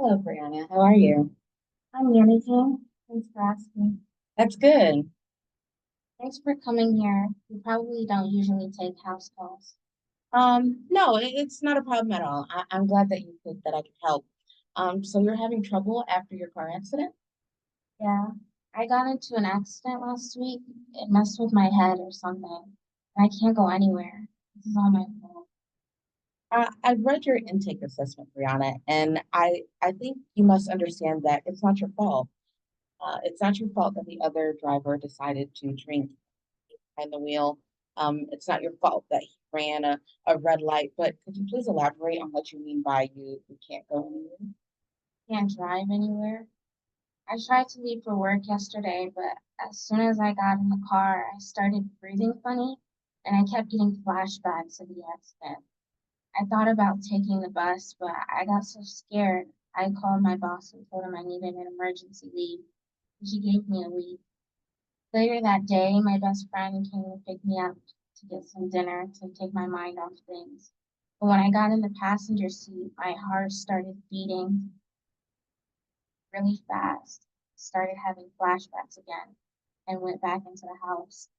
Hello, Brianna. How are you? I'm managing. Thanks for asking. That's good. Thanks for coming here. You probably don't usually take house calls. No, it's not a problem at all. I'm glad that you think that I can help. So you're having trouble after your car accident? Yeah, I got into an accident last week. It messed with my head or something. And I can't go anywhere. This is all my fault. I've read your intake assessment, Brianna, and I think you must understand that it's not your fault. It's not your fault that the other driver decided to drink behind the wheel. It's not your fault that he ran a red light, but could you please elaborate on what you mean by you can't go anywhere? Can't drive anywhere. I tried to leave for work yesterday, but as soon as I got in the car, I started breathing funny and I kept getting flashbacks of the accident. I thought about taking the bus, but I got so scared. I called my boss and told him I needed an emergency leave. And she gave me a week. Later that day, my best friend came to pick me up to get some dinner to take my mind off things. But when I got in the passenger seat, my heart started beating really fast. Started having flashbacks again and went back into the house.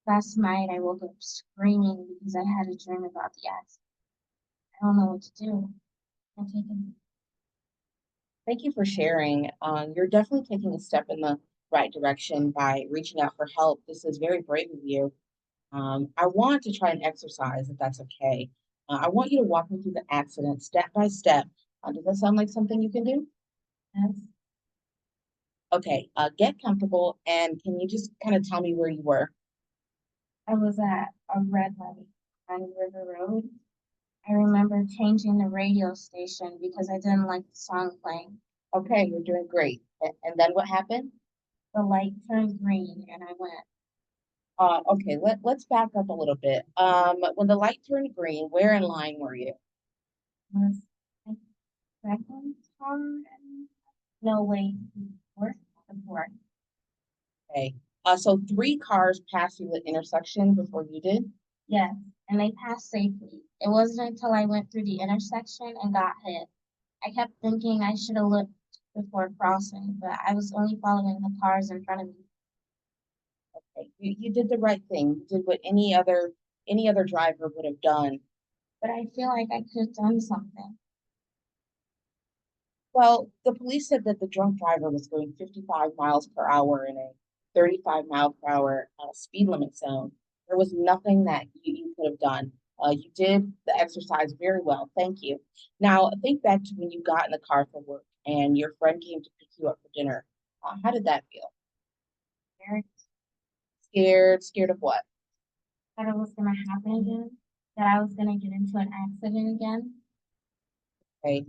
Last night, I woke up screaming because I had a dream about the accident. I don't know what to do. I'm taking Thank you for sharing. You're definitely taking a step in the right direction by reaching out for help. This is very brave of you. I want to try and exercise, if that's okay. I want you to walk me through the accident step by step. Does that sound like something you can do? this. Okay, get comfortable and can you just kind of tell me where you were? I was at a red light on River Road. I remember changing the radio station because I didn't like the song playing. Okay, you're doing great. And then what happened? The light turned green and I went, Okay, let's back up a little bit. When the light turned green, where in line were you? was I second car? No, wait, fourth? The fourth. Okay. So three cars passed through the intersection before you did? Yes, and they passed safely. It wasn't until I went through the intersection and got hit. I kept thinking I should have looked before crossing, but I was only following the cars in front of me. Okay. You did the right thing. You did what any other driver would have done. But I feel like I could have done something. Well, the police said that the drunk driver was going 55 miles per hour in a 35 mile per hour speed limit zone. There was nothing that you could have done. You did the exercise very well. Thank you. Now, think back to when you got in the car for work and your friend came to pick you up for dinner. How did that feel? Eric Scared? Scared of what? thought it was going to happen again, that I was going to get into an accident again. Okay.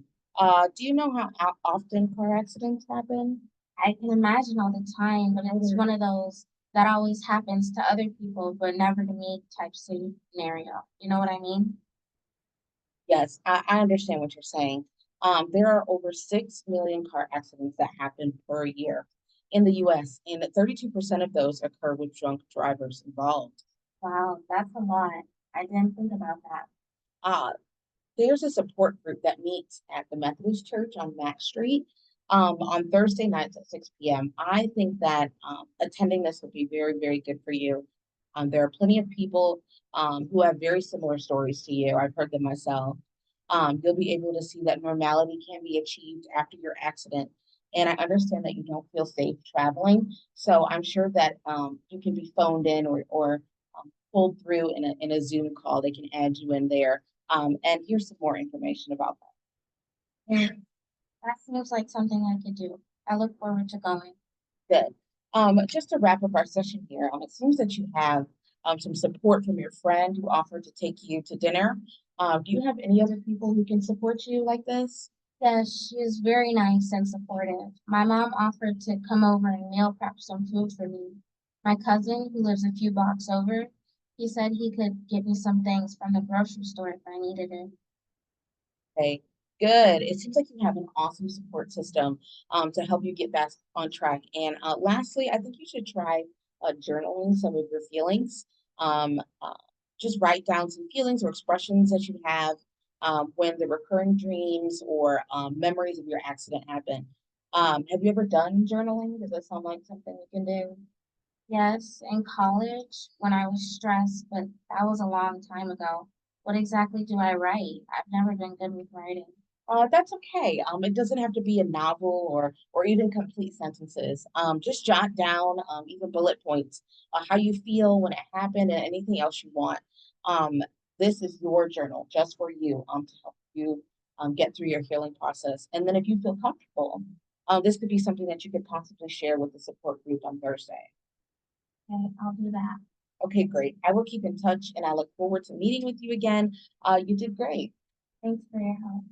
Do you know how often car accidents happen? I can imagine all the time, but it's one of those that always happens to other people, but never to me type scenario. You know what I mean? Yes, I understand what you're saying. There are over 6 million car accidents that happen per year in the US, and 32% of those occur with drunk drivers involved. Wow, that's a lot. I didn't think about that. Uh, there's a support group that meets at the Methodist Church on Mack Street on Thursday nights at 6 p.m. I think that attending this would be very, very good for you. There are plenty of people who have very similar stories to you. I've heard them myself. You'll be able to see that normality can be achieved after your accident. And I understand that you don't feel safe traveling. So I'm sure that you can be phoned in or pulled through in a Zoom call. They can add you in there. And here's some more information about Yeah, that seems like something I could do. I look forward to going. that. Good. Just to wrap up our session here, it seems that you have some support from your friend who offered to take you to dinner. Do you have any other people who can support you like this? Yes, she is very nice and supportive. My mom offered to come over and meal prep some food for me. My cousin, who lives a few blocks over, he said he could get me some things from the grocery store if I needed it. Okay, good. It seems like you have an awesome support system to help you get back on track. And lastly, I think you should try journaling some of your feelings. Um, uh, just write down some feelings or expressions that you have. when the recurring dreams or memories of your accident happen. Have you ever done journaling? Does that sound like something you can do? Yes, in college when I was stressed, but that was a long time ago. What exactly do I write? I've never been good with writing. That's okay. It doesn't have to be a novel or even complete sentences. Just jot down even bullet points, how you feel when it happened, and anything else you want. Um, this is your journal just for you to help you get through your healing process. And then if you feel comfortable, this could be something that you could possibly share with the support group on Thursday. Okay, I'll do that. Okay, great. I will keep in touch, and I look forward to meeting with you again. You did great. Thanks for your help.